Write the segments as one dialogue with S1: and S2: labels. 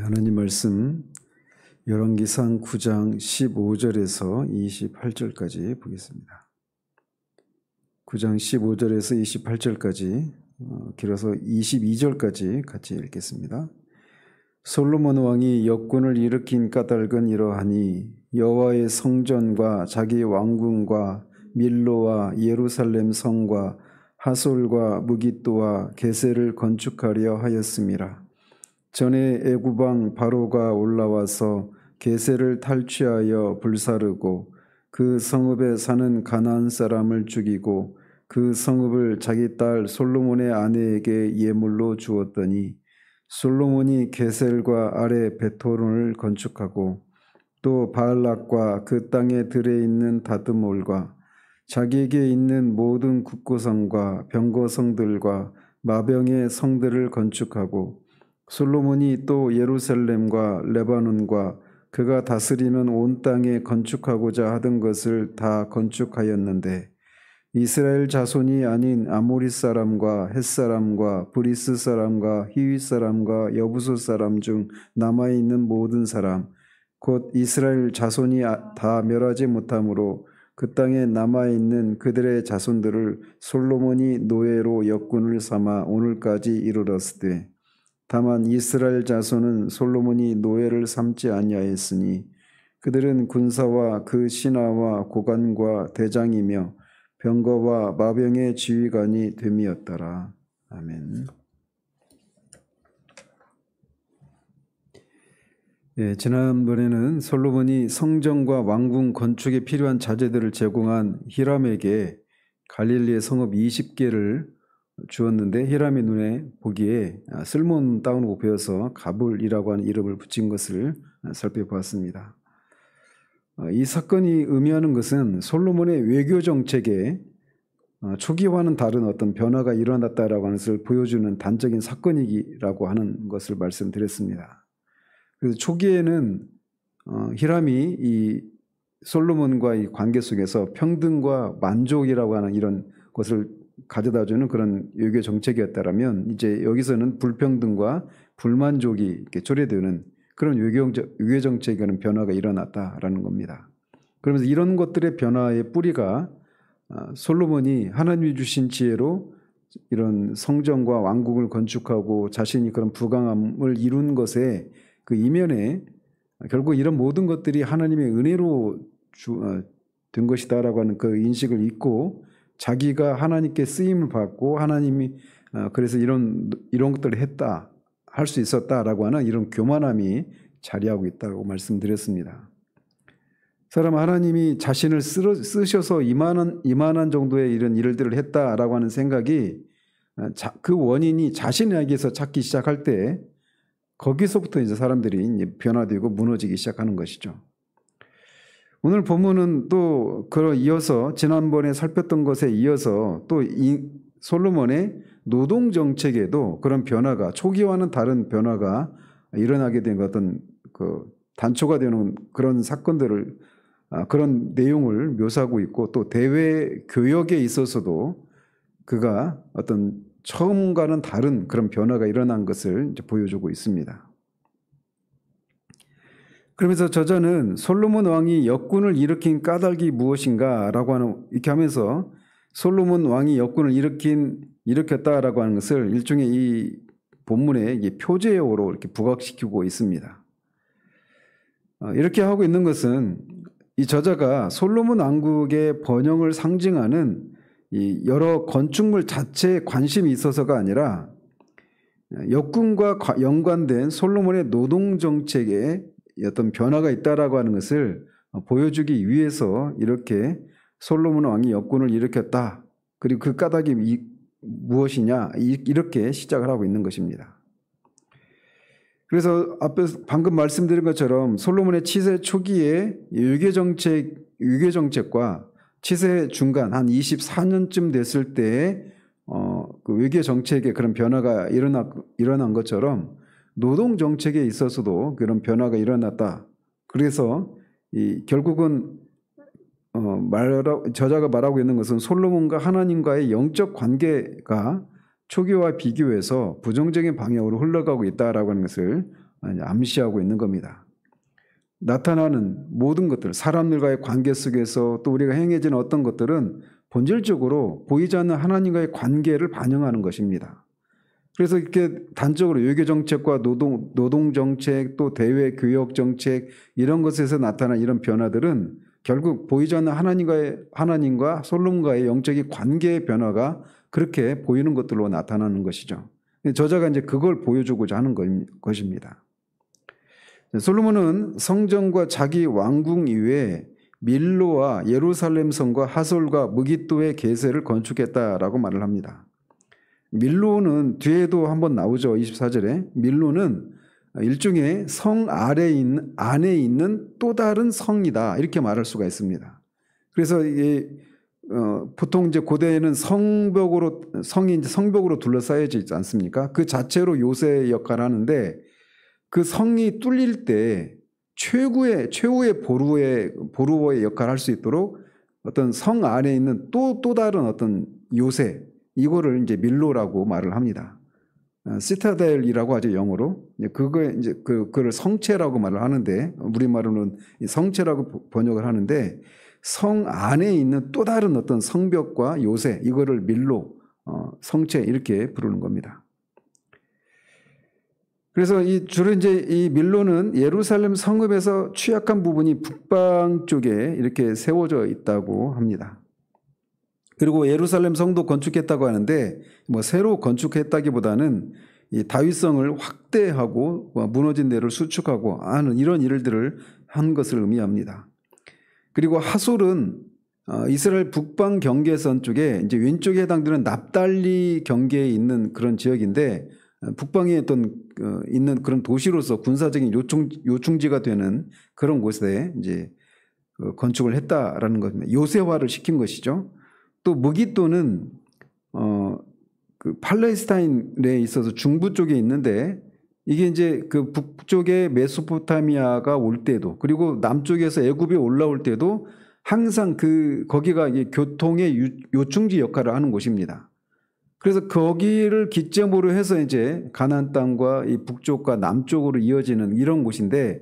S1: 하나님 말씀 열왕기상 9장 15절에서 28절까지 보겠습니다. 9장 15절에서 28절까지 길어서 22절까지 같이 읽겠습니다. 솔로몬 왕이 역군을 일으킨 까닭은 이러하니 여호와의 성전과 자기 왕궁과 밀로와 예루살렘 성과 하솔과 무깃도와 게셀을 건축하려 하였음이라. 전에 애굽왕 바로가 올라와서 게셀을 탈취하여 불사르고 그 성읍에 사는 가나안 사람을 죽이고 그 성읍을 자기 딸 솔로몬의 아내에게 예물로 주었더니 솔로몬이 게셀과 아래 베토론을 건축하고 또 바알락과 그 땅에 들에 있는 다드몰과 자기에게 있는 모든 국고성과 병거성들과 마병의 성들을 건축하고 솔로몬이 또 예루살렘과 레바논과 그가 다스리는 온 땅에 건축하고자 하던 것을 다 건축하였는데 이스라엘 자손이 아닌 아모리 사람과 헷 사람과 브리스 사람과 히윗 사람과 여부수 사람 중 남아있는 모든 사람 곧 이스라엘 자손이 다 멸하지 못하므로 그 땅에 남아있는 그들의 자손들을 솔로몬이 노예로 역군을 삼아 오늘까지 이르렀으되 다만 이스라엘 자손은 솔로몬이 노예를 삼지 아니하였으니 그들은 군사와 그 신하와 고관과 대장이며 병거와 마병의 지휘관이 됨이었더라. 아멘. 지난번에는 솔로몬이 성전과 왕궁 건축에 필요한 자재들을 제공한 히람에게 갈릴리의 성읍 20개를 주었는데 히람의 눈에 보기에 쓸모없다고 보여서 가불이라고 하는 이름을 붙인 것을 살펴보았습니다. 이 사건이 의미하는 것은 솔로몬의 외교 정책에 초기와는 다른 어떤 변화가 일어났다라고 하는 것을 보여주는 단적인 사건이라고 하는 것을 말씀드렸습니다. 그래서 초기에는 히람이 이 솔로몬과의 관계 속에서 평등과 만족이라고 하는 이런 것을 가져다주는 그런 외교 정책이었다라면 이제 여기서는 불평등과 불만족이 이렇게 초래되는 그런 외교 정책에는 변화가 일어났다라는 겁니다. 그러면서 이런 것들의 변화의 뿌리가 솔로몬이 하나님이 주신 지혜로 이런 성전과 왕국을 건축하고 자신이 그런 부강함을 이룬 것에 그 이면에 결국 이런 모든 것들이 하나님의 은혜로 된 것이다라고 하는 그 인식을 잊고 자기가 하나님께 쓰임을 받고 하나님이 그래서 이런 것들을 했다 할 수 있었다라고 하는 이런 교만함이 자리하고 있다고 말씀드렸습니다. 사람 하나님이 자신을 쓰셔서 이만한 정도의 이런 일들을 했다라고 하는 생각이 그 원인이 자신에게서 찾기 시작할 때 거기서부터 이제 사람들이 이제 변화되고 무너지기 시작하는 것이죠. 오늘 본문은 또 이어서 지난번에 살폈던 것에 이어서 또 이 솔로몬의 노동 정책에도 그런 변화가 초기와는 다른 변화가 일어나게 된 어떤 그 단초가 되는 그런 사건들을 그런 내용을 묘사하고 있고 또 대외 교역에 있어서도 그가 어떤 처음과는 다른 그런 변화가 일어난 것을 이제 보여주고 있습니다. 그러면서 저자는 솔로몬 왕이 역군을 일으킨 까닭이 무엇인가라고 하는 이렇게 하면서 솔로몬 왕이 역군을 일으켰다라고 하는 것을 일종의 이 본문의 표제어로 이렇게 부각시키고 있습니다. 이렇게 하고 있는 것은 이 저자가 솔로몬 왕국의 번영을 상징하는 이 여러 건축물 자체에 관심이 있어서가 아니라 역군과 연관된 솔로몬의 노동 정책에 어떤 변화가 있다라고 하는 것을 보여주기 위해서 이렇게 솔로몬 왕이 역군을 일으켰다. 그리고 그 까닭이 무엇이냐 이렇게 시작을 하고 있는 것입니다. 그래서 앞에서 방금 말씀드린 것처럼 솔로몬의 치세 초기에 유교 정책과 치세 중간 한 24년쯤 됐을 때에 그 외교 정책에 그런 변화가 일어난 것처럼 노동 정책에 있어서도 그런 변화가 일어났다. 그래서 결국은 저자가 말하고 있는 것은 솔로몬과 하나님과의 영적 관계가 초기와 비교해서 부정적인 방향으로 흘러가고 있다라고 하는 것을 암시하고 있는 겁니다. 나타나는 모든 것들, 사람들과의 관계 속에서 또 우리가 행해지는 어떤 것들은 본질적으로 보이지 않는 하나님과의 관계를 반영하는 것입니다. 그래서 이렇게 단적으로 외교정책과 노동정책 또 대외교역정책 이런 것에서 나타난 이런 변화들은 결국 보이지 않는 하나님과 솔로몬과의 영적인 관계의 변화가 그렇게 보이는 것들로 나타나는 것이죠. 저자가 이제 그걸 보여주고자 하는 것입니다. 솔로몬은 성전과 자기 왕궁 이외에 밀로와 예루살렘 성과 하솔과 무깃도의 계세를 건축했다라고 말을 합니다. 밀로는 뒤에도 한번 나오죠. 24절에 밀로는 일종의 성 안에 있는 또 다른 성이다 이렇게 말할 수가 있습니다. 그래서 이게 보통 이제 고대에는 성이 이제 성벽으로 둘러싸여져 있지 않습니까? 그 자체로 요새 역할을 하는데 그 성이 뚫릴 때 최후의 보루어의 역할을 할 수 있도록 어떤 성 안에 있는 또 다른 어떤 요새 이거를 이제 밀로라고 말을 합니다. 시타델이라고 하죠, 영어로. 그걸 성체라고 말을 하는데 우리말로는 성체라고 번역을 하는데 성 안에 있는 또 다른 어떤 성벽과 요새 이거를 밀로, 성체 이렇게 부르는 겁니다. 그래서 주로 이제 이 밀로는 예루살렘 성읍에서 취약한 부분이 북방 쪽에 이렇게 세워져 있다고 합니다. 그리고 예루살렘 성도 건축했다고 하는데 뭐 새로 건축했다기보다는 이 다윗성을 확대하고 무너진 데를 수축하고 하는 이런 일들을 한 것을 의미합니다. 그리고 하솔은 이스라엘 북방 경계선 쪽에 이제 왼쪽에 해당되는 납달리 경계에 있는 그런 지역인데 북방에 있는 그런 도시로서 군사적인 요충지가 되는 그런 곳에 이제 건축을 했다라는 겁니다. 요새화를 시킨 것이죠. 또 무깃도는 그 팔레스타인에 있어서 중부 쪽에 있는데 이게 이제 그 북쪽에 메소포타미아가 올 때도 그리고 남쪽에서 애굽이 올라올 때도 항상 거기가 이게 교통의 요충지 역할을 하는 곳입니다. 그래서 거기를 기점으로 해서 이제 가나안 땅과 이 북쪽과 남쪽으로 이어지는 이런 곳인데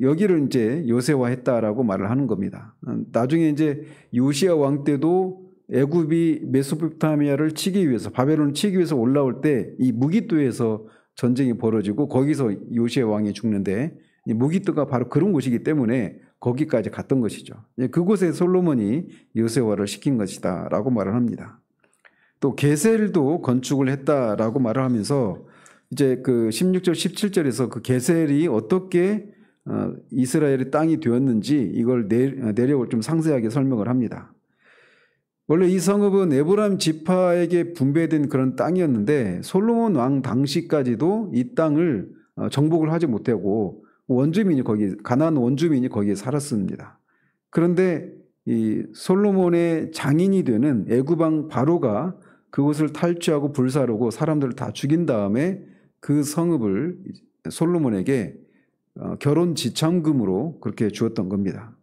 S1: 여기를 이제 요새화했다라고 말을 하는 겁니다. 나중에 이제 요시야 왕 때도 애굽이 메소포타미아를 치기 위해서 바벨론을 치기 위해서 올라올 때 이 무깃도에서 전쟁이 벌어지고 거기서 요시야 왕이 죽는데 이 무깃도가 바로 그런 곳이기 때문에 거기까지 갔던 것이죠. 그곳에 솔로몬이 요새화를 시킨 것이다라고 말을 합니다. 또 게셀도 건축을 했다라고 말을 하면서 이제 그 16절 17절에서 그 게셀이 어떻게 이스라엘의 땅이 되었는지 이걸 내력을 좀 상세하게 설명을 합니다. 원래 이 성읍은 에브라임 지파에게 분배된 그런 땅이었는데 솔로몬 왕 당시까지도 이 땅을 정복을 하지 못하고 가나안 원주민이 거기에 살았습니다. 그런데 이 솔로몬의 장인이 되는 애굽 왕 바로가 그곳을 탈취하고 불사르고 사람들을 다 죽인 다음에 그 성읍을 솔로몬에게 결혼 지참금으로 그렇게 주었던 겁니다.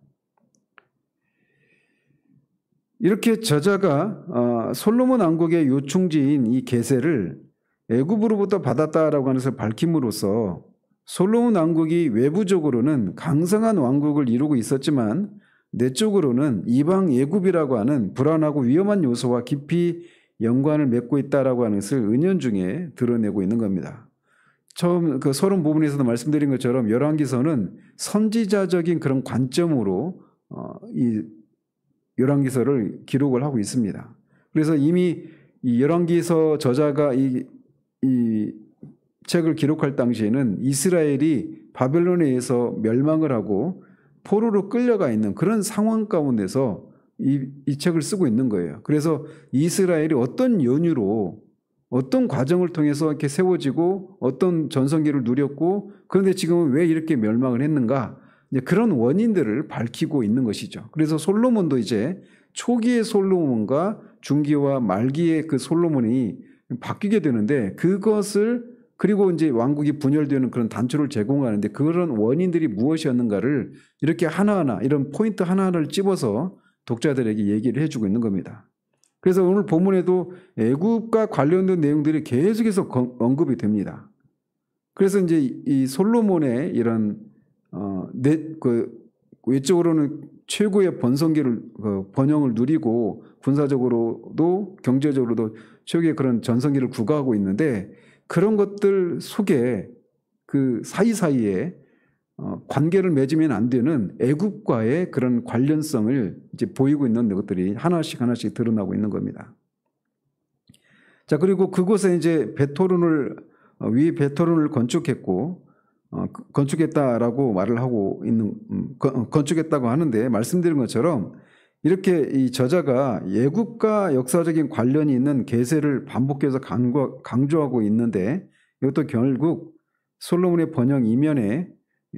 S1: 이렇게 저자가 솔로몬 왕국의 요충지인 이 게셀을 애굽으로부터 받았다라고 하는 것을 밝힘으로써 솔로몬 왕국이 외부적으로는 강성한 왕국을 이루고 있었지만 내적으로는 이방 애굽이라고 하는 불안하고 위험한 요소와 깊이 연관을 맺고 있다라고 하는 것을 은연중에 드러내고 있는 겁니다. 처음 그 서론 부분에서도 말씀드린 것처럼 열왕기서는 선지자적인 그런 관점으로 이 열왕기서를 기록을 하고 있습니다. 그래서 이미 이 열왕기서 저자가 이 책을 기록할 당시에는 이스라엘이 바벨론에 의해서 멸망을 하고 포로로 끌려가 있는 그런 상황 가운데서 이 책을 쓰고 있는 거예요. 그래서 이스라엘이 어떤 연유로 어떤 과정을 통해서 이렇게 세워지고 어떤 전성기를 누렸고 그런데 지금은 왜 이렇게 멸망을 했는가 이제 그런 원인들을 밝히고 있는 것이죠. 그래서 솔로몬도 이제 초기의 솔로몬과 중기와 말기의 그 솔로몬이 바뀌게 되는데 그것을 그리고 이제 왕국이 분열되는 그런 단초를 제공하는데 그런 원인들이 무엇이었는가를 이렇게 하나하나 이런 포인트 하나하나를 찝어서 독자들에게 얘기를 해주고 있는 겁니다. 그래서 오늘 본문에도 애굽과 관련된 내용들이 계속해서 언급이 됩니다. 그래서 이제 이 솔로몬의 이런 외적으로는 최고의 번영을 누리고 군사적으로도 경제적으로도 최고의 그런 전성기를 구가하고 있는데, 그런 것들 속에 그 사이사이에 관계를 맺으면 안 되는 애굽과의 그런 관련성을 이제 보이고 있는 것들이 하나씩 드러나고 있는 겁니다. 자, 그리고 그곳에 이제 베토른을 건축했고, 건축했다라고 말을 하고 있는, 건축했다고 하는데, 말씀드린 것처럼 이렇게 이 저자가 애굽과 역사적인 관련이 있는 계세를 반복해서 강조하고 있는데, 이것도 결국 솔로몬의 번영 이면에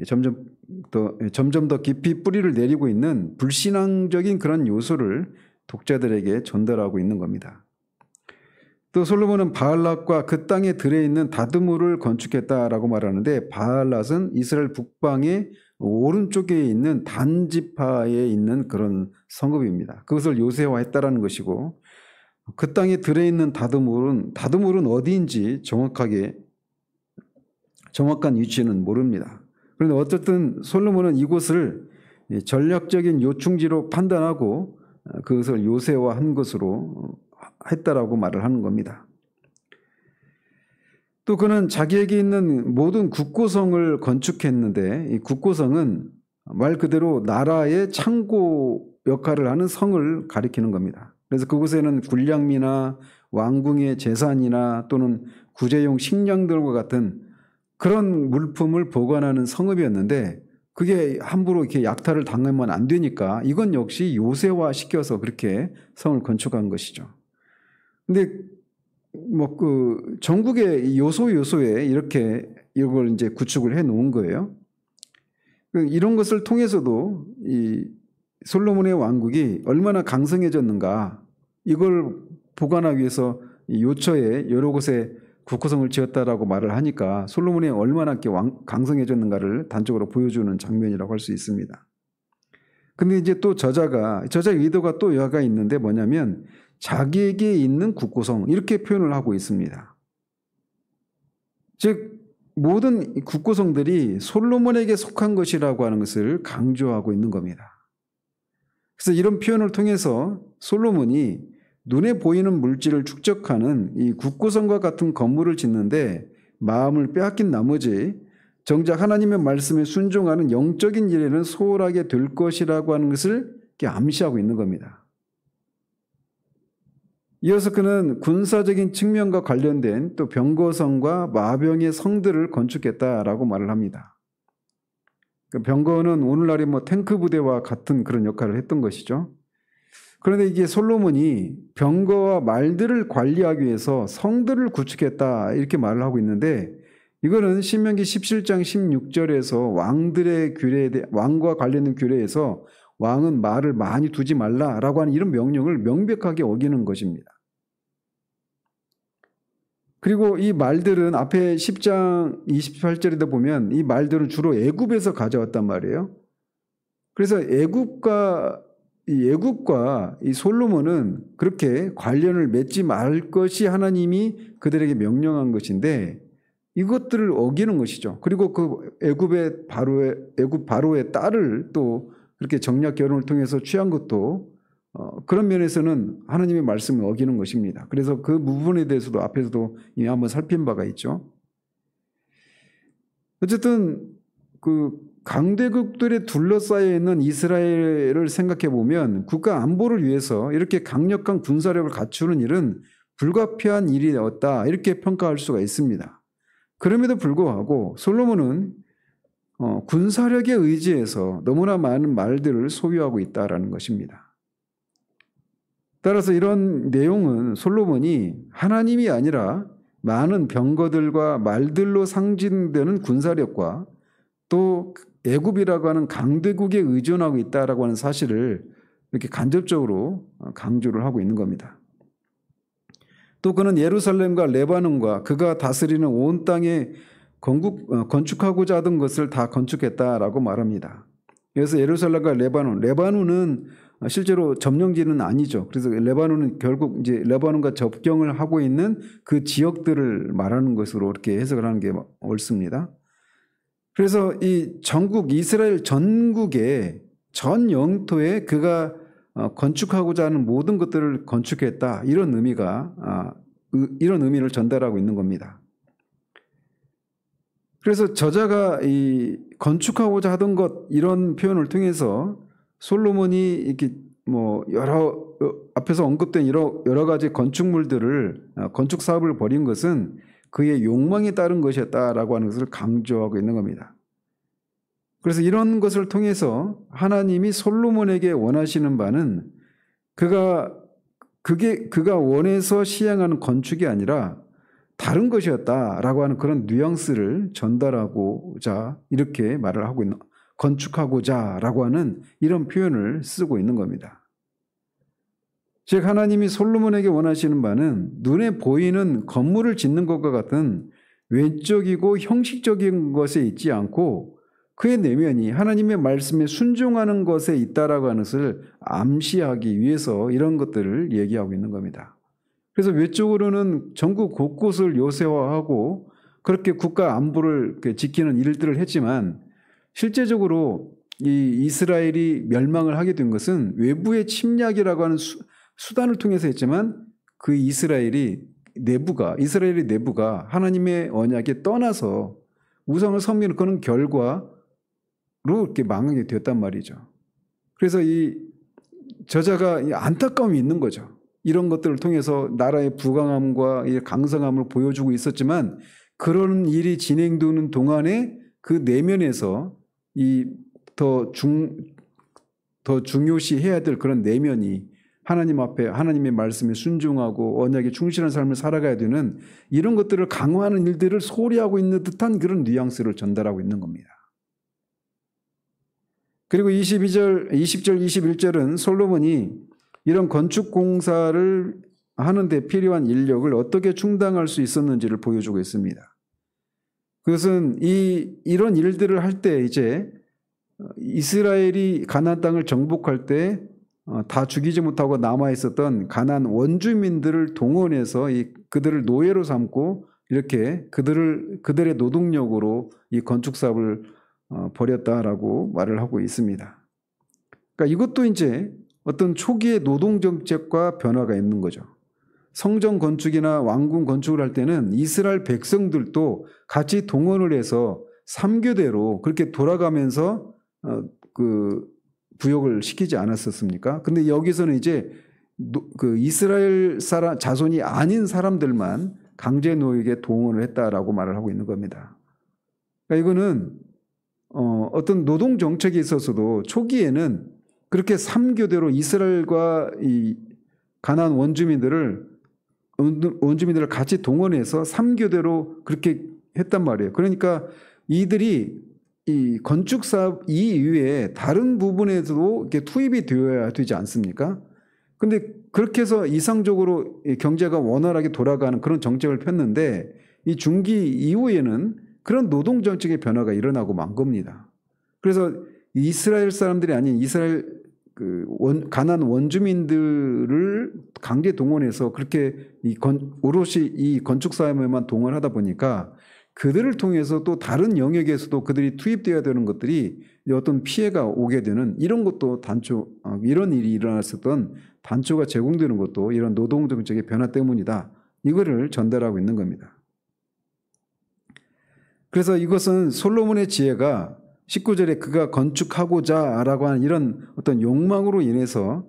S1: 점점 더 깊이 뿌리를 내리고 있는 불신앙적인 그런 요소를 독자들에게 전달하고 있는 겁니다. 또 솔로몬은 바알랏과 그 땅에 들어있는 다드물을 건축했다라고 말하는데, 바알랏은 이스라엘 북방의 오른쪽에 있는 단지파에 있는 그런 성읍입니다. 그것을 요새화했다라는 것이고, 그 땅에 들어있는 다드물은 어디인지 정확한 위치는 모릅니다. 그런데 어쨌든 솔로몬은 이곳을 전략적인 요충지로 판단하고 그것을 요새화한 것으로 했다라고 말을 하는 겁니다. 또 그는 자기에게 있는 모든 국고성을 건축했는데, 이 국고성은 말 그대로 나라의 창고 역할을 하는 성을 가리키는 겁니다. 그래서 그곳에는 군량미나 왕궁의 재산이나 또는 구제용 식량들과 같은 그런 물품을 보관하는 성읍이었는데, 그게 함부로 이렇게 약탈을 당하면 안 되니까 이건 역시 요새화 시켜서 그렇게 성을 건축한 것이죠. 근데 전국의 요소에 이렇게 이걸 이제 구축을 해 놓은 거예요. 이런 것을 통해서도 이 솔로몬의 왕국이 얼마나 강성해졌는가, 이걸 보관하기 위해서 이 요처에 여러 곳에 국고성을 지었다라고 말을 하니까 솔로몬이 얼마나 강성해졌는가를 단적으로 보여주는 장면이라고 할 수 있습니다. 근데 이제 또 저자의 의도가 또 여가 있는데, 뭐냐면 자기에게 있는 국고성, 이렇게 표현을 하고 있습니다. 즉 모든 국고성들이 솔로몬에게 속한 것이라고 하는 것을 강조하고 있는 겁니다. 그래서 이런 표현을 통해서 솔로몬이 눈에 보이는 물질을 축적하는 이 국고성과 같은 건물을 짓는데 마음을 빼앗긴 나머지 정작 하나님의 말씀에 순종하는 영적인 일에는 소홀하게 될 것이라고 하는 것을 암시하고 있는 겁니다. 이어서 그는 군사적인 측면과 관련된 또 병거성과 마병의 성들을 건축했다라고 말을 합니다. 병거는 오늘날의 탱크 부대와 같은 그런 역할을 했던 것이죠. 그런데 이게 솔로몬이 병거와 말들을 관리하기 위해서 성들을 구축했다, 이렇게 말을 하고 있는데, 이거는 신명기 17장 16절에서 왕과 관련된 규례에서 왕은 말을 많이 두지 말라라고 하는 이런 명령을 명백하게 어기는 것입니다. 그리고 이 말들은 앞에 10장 28절에도 보면 이 말들은 주로 애굽에서 가져왔단 말이에요. 그래서 애굽과 이 솔로몬은 그렇게 관련을 맺지 말 것이 하나님이 그들에게 명령한 것인데, 이것들을 어기는 것이죠. 그리고 그 애굽 바로의 딸을 또 그렇게 정략 결혼을 통해서 취한 것도 그런 면에서는 하나님의 말씀을 어기는 것입니다. 그래서 그 부분에 대해서도 앞에서도 이미 한번 살핀 바가 있죠. 어쨌든 그 강대국들에 둘러싸여 있는 이스라엘을 생각해 보면 국가 안보를 위해서 이렇게 강력한 군사력을 갖추는 일은 불가피한 일이었다, 이렇게 평가할 수가 있습니다. 그럼에도 불구하고 솔로몬은 군사력에 의지해서 너무나 많은 말들을 소유하고 있다라는 것입니다. 따라서 이런 내용은 솔로몬이 하나님이 아니라 많은 병거들과 말들로 상징되는 군사력과 또 애굽이라고 하는 강대국에 의존하고 있다라고 하는 사실을 이렇게 간접적으로 강조를 하고 있는 겁니다. 또 그는 예루살렘과 레바논과 그가 다스리는 온 땅에 건축하고자 하던 것을 다 건축했다라고 말합니다. 그래서 예루살렘과 레바논은 실제로 점령지는 아니죠. 그래서 레바논은 결국 이제 레바논과 접경을 하고 있는 그 지역들을 말하는 것으로 이렇게 해석을 하는 게 옳습니다. 그래서 이 전국 이스라엘 전국의 전 영토에 그가 건축하고자 하는 모든 것들을 건축했다. 이런 이런 의미를 전달하고 있는 겁니다. 그래서 저자가 이 건축하고자 하던 것 이런 표현을 통해서 솔로몬이 이렇게 뭐 앞에서 언급된 여러 가지 건축 사업을 벌인 것은 그의 욕망에 따른 것이었다라고 하는 것을 강조하고 있는 겁니다. 그래서 이런 것을 통해서 하나님이 솔로몬에게 원하시는 바는 그가 원해서 시행하는 건축이 아니라 다른 것이었다라고 하는 그런 뉘앙스를 전달하고자 이렇게 말을 하고 있는, 건축하고자라고 하는 이런 표현을 쓰고 있는 겁니다. 즉 하나님이 솔로몬에게 원하시는 바는 눈에 보이는 건물을 짓는 것과 같은 외적이고 형식적인 것에 있지 않고 그의 내면이 하나님의 말씀에 순종하는 것에 있다라고 하는 것을 암시하기 위해서 이런 것들을 얘기하고 있는 겁니다. 그래서 외적으로는 전국 곳곳을 요새화하고 그렇게 국가 안보를 지키는 일들을 했지만 실제적으로 이 이스라엘이 멸망을 하게 된 것은 외부의 침략이라고 하는 수단을 통해서 했지만 그 이스라엘의 내부가 하나님의 언약에 떠나서 우상을 섬기는 그런 결과로 이렇게 망하게 되었단 말이죠. 그래서 이 저자가 안타까움이 있는 거죠. 이런 것들을 통해서 나라의 부강함과 강성함을 보여주고 있었지만 그런 일이 진행되는 동안에 그 내면에서 더 중요시해야 될 그런 내면이 하나님 앞에 하나님의 말씀에 순종하고 언약에 충실한 삶을 살아가야 되는 이런 것들을 강화하는 일들을 소리하고 있는 듯한 그런 뉘앙스를 전달하고 있는 겁니다. 그리고 20절, 21절은 솔로몬이 이런 건축 공사를 하는데 필요한 인력을 어떻게 충당할 수 있었는지를 보여주고 있습니다. 그것은 이런 일들을 할 때 이제 이스라엘이 가나안 땅을 정복할 때 다 죽이지 못하고 남아 있었던 가나안 원주민들을 동원해서 그들을 노예로 삼고 이렇게 그들의 노동력으로 이 건축 사업을 벌였다라고 말을 하고 있습니다. 그러니까 이것도 이제 어떤 초기의 노동 정책과 변화가 있는 거죠. 성전 건축이나 왕궁 건축을 할 때는 이스라엘 백성들도 같이 동원을 해서 3교대로 그렇게 돌아가면서 그 부역을 시키지 않았었습니까? 근데 여기서는 이제 그 이스라엘 자손이 아닌 사람들만 강제 노역에 동원을 했다라고 말을 하고 있는 겁니다. 그러니까 이거는 어떤 노동 정책에 있어서도 초기에는 그렇게 3교대로 이스라엘과 이 가나안 원주민들을 같이 동원해서 3교대로 그렇게 했단 말이에요. 그러니까 이들이 이 건축 사업 이외에 다른 부분에서도 이렇게 투입이 되어야 되지 않습니까? 근데 그렇게 해서 이상적으로 경제가 원활하게 돌아가는 그런 정책을 폈는데 이 중기 이후에는 그런 노동 정책의 변화가 일어나고 만 겁니다. 그래서 이스라엘 사람들이 아닌 가나안 원주민들을 강제 동원해서 그렇게 오롯이 이 건축 사업에만 동원하다 보니까 그들을 통해서 또 다른 영역에서도 그들이 투입되어야 되는 것들이 어떤 피해가 오게 되는 이런 것도 이런 일이 일어났었던 단초가 제공되는 것도 이런 노동 정책의 변화 때문이다. 이거를 전달하고 있는 겁니다. 그래서 이것은 솔로몬의 지혜가 19절에 그가 건축하고자 라고 하는 이런 어떤 욕망으로 인해서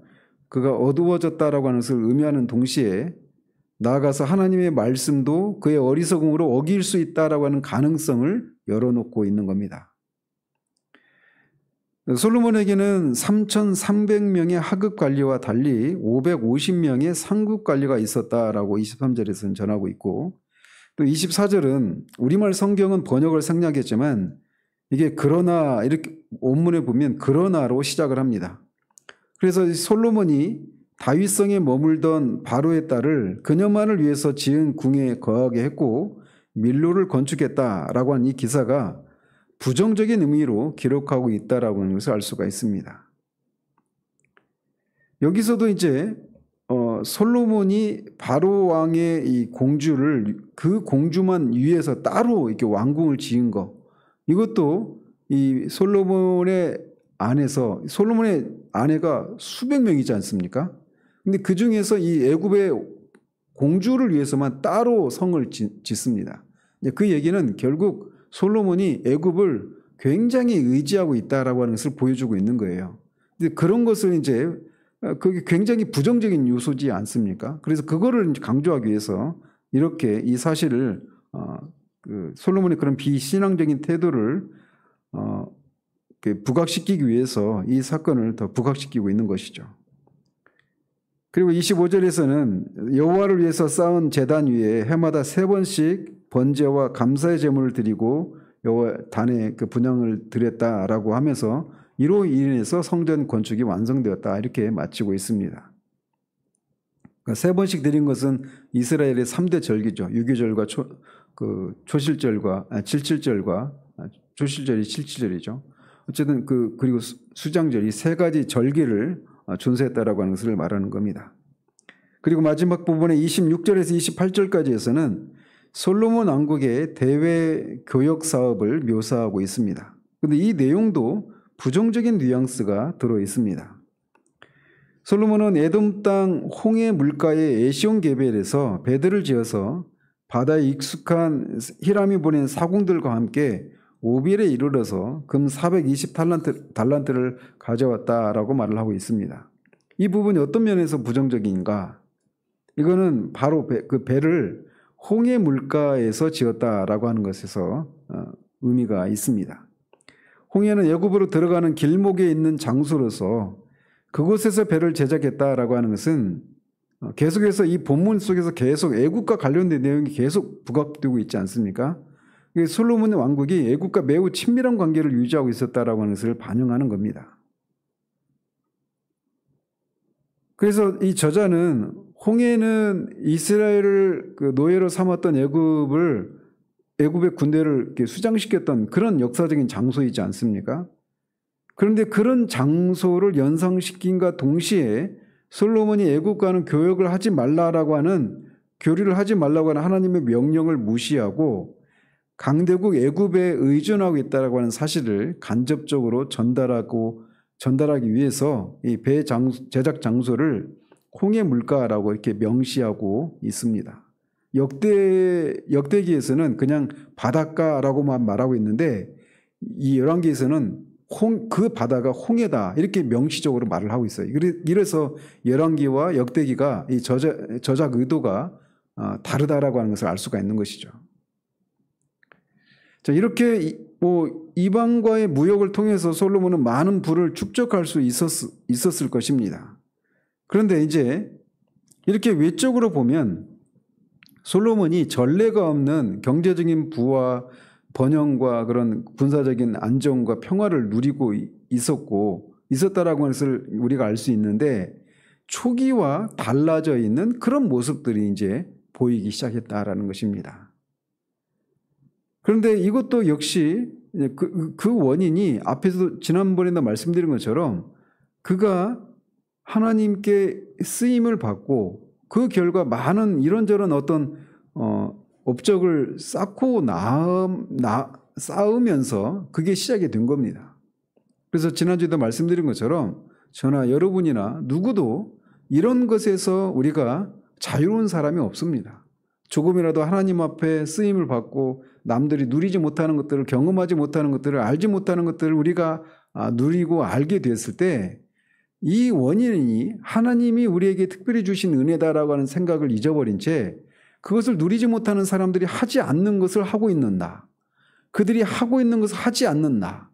S1: 그가 어두워졌다라고 하는 것을 의미하는 동시에 나아가서 하나님의 말씀도 그의 어리석음으로 어길 수 있다라고 하는 가능성을 열어놓고 있는 겁니다. 솔로몬에게는 3,300명의 하급 관리와 달리 550명의 상급 관리가 있었다라고 23절에서는 전하고 있고 또 24절은 우리말 성경은 번역을 생략했지만 이게 그러나 이렇게 원문에 보면 그러나로 시작을 합니다. 그래서 솔로몬이 다윗성에 머물던 바로의 딸을 그녀만을 위해서 지은 궁에 거하게 했고 밀로를 건축했다라고 하는 이 기사가 부정적인 의미로 기록하고 있다라고 하는 것을 알 수가 있습니다. 여기서도 이제 솔로몬이 바로 왕의 이 공주를 그 공주만 위해서 따로 이렇게 왕궁을 지은 거, 이것도 이 솔로몬의 아내가 수백 명이지 않습니까? 근데 그 중에서 이 애굽의 공주를 위해서만 따로 성을 짓습니다. 그 얘기는 결국 솔로몬이 애굽을 굉장히 의지하고 있다라고 하는 것을 보여주고 있는 거예요. 근데 그런 것을 이제 그게 굉장히 부정적인 요소지 않습니까? 그래서 그거를 강조하기 위해서 이렇게 이 사실을 솔로몬의 그런 비신앙적인 태도를 부각시키기 위해서 이 사건을 더 부각시키고 있는 것이죠. 그리고 25절에서는 여호와를 위해서 쌓은 제단 위에 해마다 3번씩 번제와 감사의 제물을 드리고 여호와 단에 그 분향을 드렸다라고 하면서 이로 인해서 성전 건축이 완성되었다, 이렇게 마치고 있습니다. 그러니까 3번씩 드린 것은 이스라엘의 3대 절기죠. 유교절과 초실절과 칠칠절과 초실절이 칠칠절이죠. 어쨌든 그리고 수장절, 이 3가지 절기를 준수했다라고 하는 것을 말하는 겁니다. 그리고 마지막 부분에 26절에서 28절까지에서는 솔로몬 왕국의 대외 교역 사업을 묘사하고 있습니다. 그런데 이 내용도 부정적인 뉘앙스가 들어 있습니다. 솔로몬은 에돔 땅 홍해 물가의 에시온 게벨에서 배들을 지어서 바다에 익숙한 히람이 보낸 사공들과 함께 오빌에 이르러서 금 420달란트를 가져왔다라고 말을 하고 있습니다. 이 부분이 어떤 면에서 부정적인가? 이거는 바로 그 배를 홍해 물가에서 지었다라고 하는 것에서 의미가 있습니다. 홍해는 애굽으로 들어가는 길목에 있는 장소로서 그곳에서 배를 제작했다라고 하는 것은 계속해서 이 본문 속에서 계속 애굽과 관련된 내용이 계속 부각되고 있지 않습니까? 솔로몬의 왕국이 애굽과 매우 친밀한 관계를 유지하고 있었다라고 하는 것을 반영하는 겁니다. 그래서 이 저자는 홍해는 이스라엘을 노예로 삼았던 애굽의 군대를 이렇게 수장시켰던 그런 역사적인 장소이지 않습니까? 그런데 그런 장소를 연상시킨과 동시에 솔로몬이 애굽과는 교류를 하지 말라고 하는 하나님의 명령을 무시하고 강대국 애굽에 의존하고 있다고 하는 사실을 간접적으로 전달하기 위해서 이 배 제작 장소를 홍해 물가라고 이렇게 명시하고 있습니다. 역대기에서는 그냥 바닷가라고만 말하고 있는데 이 열왕기에서는 그 바다가 홍해다, 이렇게 명시적으로 말을 하고 있어요. 이래서 열왕기와 역대기가 이 저작 의도가 다르다라고 하는 것을 알 수가 있는 것이죠. 자, 이렇게 이방과의 무역을 통해서 솔로몬은 많은 부를 축적할 수 있었을 것입니다. 그런데 이제 이렇게 외적으로 보면 솔로몬이 전례가 없는 경제적인 부와 번영과 그런 군사적인 안정과 평화를 누리고 있었다라고 하는 것을 우리가 알 수 있는데, 초기와 달라져 있는 그런 모습들이 이제 보이기 시작했다라는 것입니다. 그런데 이것도 역시 그 원인이 앞에서 지난번에도 말씀드린 것처럼 그가 하나님께 쓰임을 받고 그 결과 많은 이런저런 어떤 업적을 쌓으면서 그게 시작이 된 겁니다. 그래서 지난주에도 말씀드린 것처럼 저나 여러분이나 누구도 이런 것에서 우리가 자유로운 사람이 없습니다. 조금이라도 하나님 앞에 쓰임을 받고 남들이 누리지 못하는 것들을, 경험하지 못하는 것들을, 알지 못하는 것들을 우리가 누리고 알게 됐을 때 이 원인이 하나님이 우리에게 특별히 주신 은혜다라고 하는 생각을 잊어버린 채 그것을 누리지 못하는 사람들이 하지 않는 것을 하고 있는 나, 그들이 하고 있는 것을 하지 않는 나,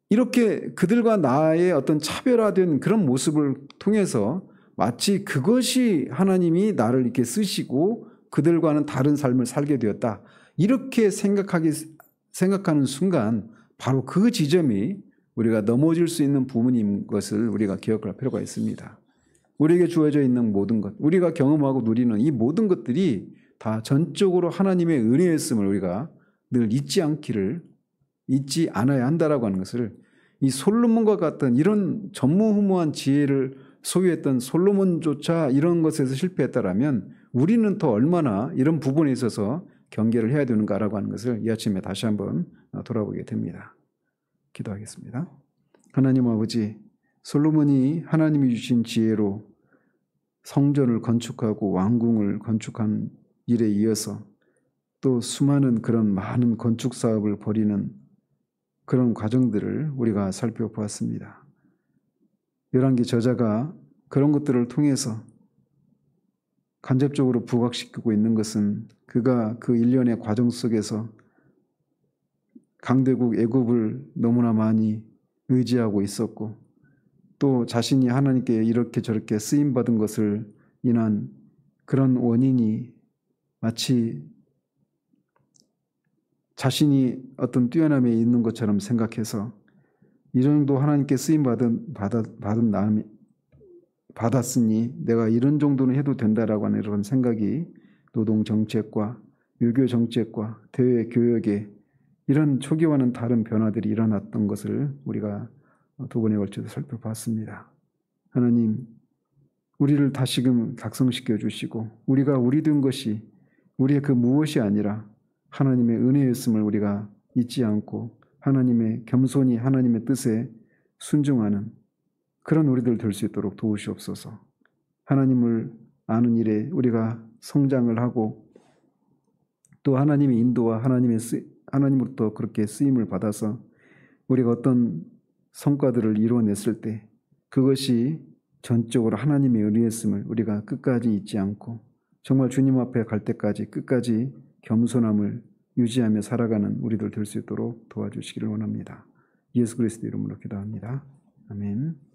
S1: 이렇게 그들과 나의 어떤 차별화된 그런 모습을 통해서 마치 그것이 하나님이 나를 이렇게 쓰시고 그들과는 다른 삶을 살게 되었다, 이렇게 생각하는 순간 바로 그 지점이 우리가 넘어질 수 있는 부분인 것을 우리가 기억할 필요가 있습니다. 우리에게 주어져 있는 모든 것, 우리가 경험하고 누리는 이 모든 것들이 다 전적으로 하나님의 은혜였음을 우리가 늘 잊지 않아야 한다라고 하는 것을, 이 솔로몬과 같은 이런 전무후무한 지혜를 소유했던 솔로몬조차 이런 것에서 실패했다라면 우리는 더 얼마나 이런 부분에 있어서 경계를 해야 되는가라고 하는 것을 이 아침에 다시 한번 돌아보게 됩니다. 기도하겠습니다. 하나님 아버지, 솔로몬이 하나님이 주신 지혜로 성전을 건축하고 왕궁을 건축한 일에 이어서 또 수많은 그런 많은 건축 사업을 벌이는 그런 과정들을 우리가 살펴보았습니다. 열왕기 저자가 그런 것들을 통해서 간접적으로 부각시키고 있는 것은 그가 그 일련의 과정 속에서 강대국 애굽을 너무나 많이 의지하고 있었고 또 자신이 하나님께 이렇게 저렇게 쓰임받은 것을 인한 그런 원인이 마치 자신이 어떤 뛰어남에 있는 것처럼 생각해서 이 정도 하나님께 받았으니 내가 이런 정도는 해도 된다라고 하는 이런 생각이 노동정책과 유교정책과 대외교역에 이런 초기와는 다른 변화들이 일어났던 것을 우리가 두 번에 걸쳐서 살펴봤습니다. 하나님, 우리를 다시금 각성시켜 주시고 우리가 우리 된 것이 우리의 그 무엇이 아니라 하나님의 은혜였음을 우리가 잊지 않고 하나님의 겸손히 하나님의 뜻에 순종하는 그런 우리들 될 수 있도록 도우시옵소서. 하나님을 아는 일에 우리가 성장을 하고 또 하나님의 인도와 하나님으로부터 그렇게 쓰임을 받아서 우리가 어떤 성과들을 이루어냈을 때 그것이 전적으로 하나님의 은혜였음을 우리가 끝까지 잊지 않고 정말 주님 앞에 갈 때까지 끝까지 겸손함을 유지하며 살아가는 우리들 될 수 있도록 도와주시기를 원합니다. 예수 그리스도 이름으로 기도합니다. 아멘.